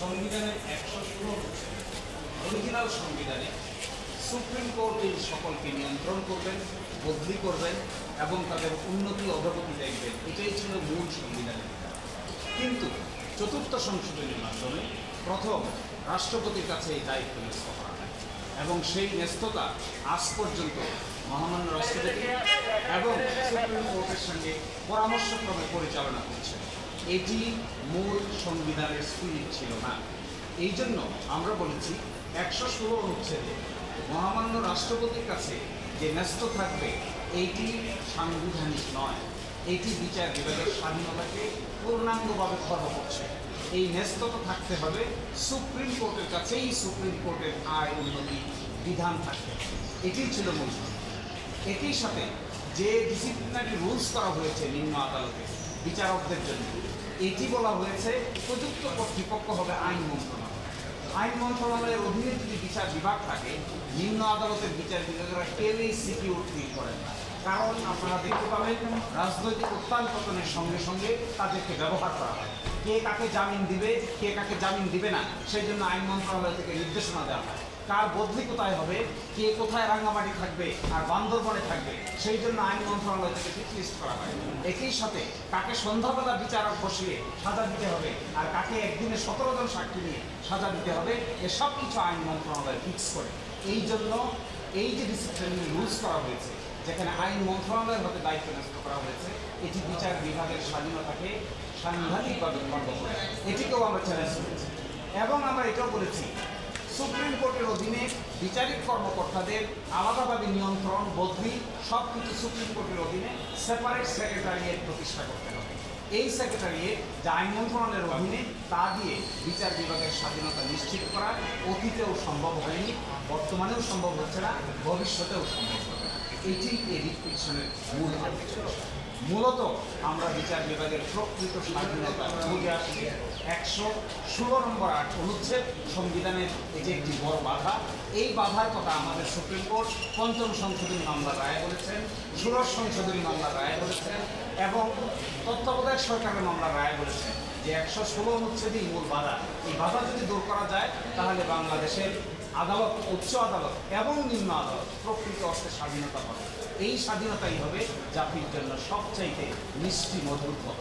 সংবিধানের ১১৬ অরিজিনাল সংবিধানে supreme court এই সকলকে নিয়ন্ত্রণ করবেন, বদলি করবেন এবং তাদের উন্নতি অগ্রগতি দেখবেন। এটাই ছিল মূল সংবিধানের। কিন্তু চতুর্থ সংশোধনীর মাধ্যমে প্রথম রাষ্ট্রপতির কাছে এই দায়িত্ব ন্যস্ত করা হয় এবং সেই ন্যস্ততা আজ পর্যন্ত মহামান্য রাষ্ট্রপতি এবং সুপ্রিম কোর্টের সঙ্গে পরামর্শক্রমে পরিচালনা করছে। এটি মূল সংবিধানের স্পিরিট ছিল না। এই জন্য আমরা বলেছি ১১৬ অনুচ্ছেদে মহামান্য রাষ্ট্রপতির কাছে যে ন্যস্ত থাকবে এইটি সাংবিধানিক নয়, এটি বিচার বিভাগের স্বাধীনতাকে পূর্ণাঙ্গভাবে খর্ব করছে। এই ন্যস্ততা থাকতে হবে সুপ্রিম কোর্টের কাছেই, সুপ্রিম কোর্টের আয় উন্নতি বিধান থাকতে হবে। এটিই ছিল মূল। একই সাথে যে ডিসিপ্লিনারি রুলস করা হয়েছে নিম্ন আদালতে বিচারকদের জন্য, এটি বলা হয়েছে প্রযুক্ত কর্তৃপক্ষ হবে আইন মন্ত্রণালয়। আইন মন্ত্রণালয়ের অধীনে যদি বিচার বিভাগ থাকে, নিম্ন আদালতের বিচার বিভাগেরা কেউই সিকিউর ফিল করেন না। কারণ আপনারা দেখতে পাবেন রাজনৈতিক উত্থান পতনের সঙ্গে সঙ্গে তাদেরকে ব্যবহার করা হয়। কে কাকে জামিন দিবে, কে কাকে জামিন দিবে না, সেই জন্য আইন মন্ত্রণালয় থেকে নির্দেশনা দেওয়া হয়। কার বদলি কোথায় হবে, কে কোথায় রাঙ্গামাটি থাকবে আর বান্দরবনে থাকবে, সেই জন্য আইন মন্ত্রণালয় থেকে ফিক্স লিস্ট করা হয়। একই সাথে কাকে সন্ধ্যাবেলা বিচারক বসিয়ে সাজা দিতে হবে আর কাকে একদিনে ১৭ জন সাক্ষী নিয়ে সাজা দিতে হবে, এসব কিছু আইন মন্ত্রণালয় ফিক্স করে। এই জন্য এই যে ডিসিপ্লিনারি রুলস করা হয়েছে, যেখানে আইন মন্ত্রণালয়ের হাতে দায়িত্ব ন্যস্ত করা হয়েছে, এটি বিচার বিভাগের স্বাধীনতাকে সাংঘাতিকভাবে খর্ব করে। এটিকেও আমরা চ্যালেঞ্জ করেছি এবং আমরা এটাও বলেছি সুপ্রিম কোর্টের অধীনে বিচারিক কর্মকর্তাদের আলাদাভাবে নিয়ন্ত্রণ, বদলি সব কিছু সুপ্রিম কোর্টের অধীনে সেপারেট সেক্রেটারিয়েট প্রতিষ্ঠা করতে হবে। এই সেক্রেটারিয়েট যা আইন মন্ত্রণালয়ের অধীনে, তা দিয়ে বিচার বিভাগের স্বাধীনতা নিশ্চিত করা অতীতেও সম্ভব হয়নি, বর্তমানেও সম্ভব হচ্ছে না, ভবিষ্যতেও সম্ভব হবে না। এটি এই রিট পিটিশনের মূল আদর্শ। মূলত আমরা বিচার বিভাগের প্রকৃত স্বাধীনতা বুঝে আসছি ১১৬ নম্বর ৮ অনুচ্ছেদ সংবিধানের এটি একটি বড় বাধা। এই বাধার কথা আমাদের সুপ্রিম কোর্ট পঞ্চম সংশোধনী মামলার রায় বলেছেন, ষোড়শ সংশোধনী মামলার রায় বলেছেন এবং তত্ত্বাবধায়ক সরকারের মামলার রায় বলেছেন যে ১১৬ অনুচ্ছেদই মূল বাধা। এই বাধা যদি দূর করা যায় তাহলে বাংলাদেশের আদালত, উচ্চ আদালত এবং নিম্ন আদালত প্রকৃত অর্থে স্বাধীনতা পাবে। এই স্বাধীনতাই হবে জাতির জন্য সবচাইতে মিষ্টি মধুর পথ।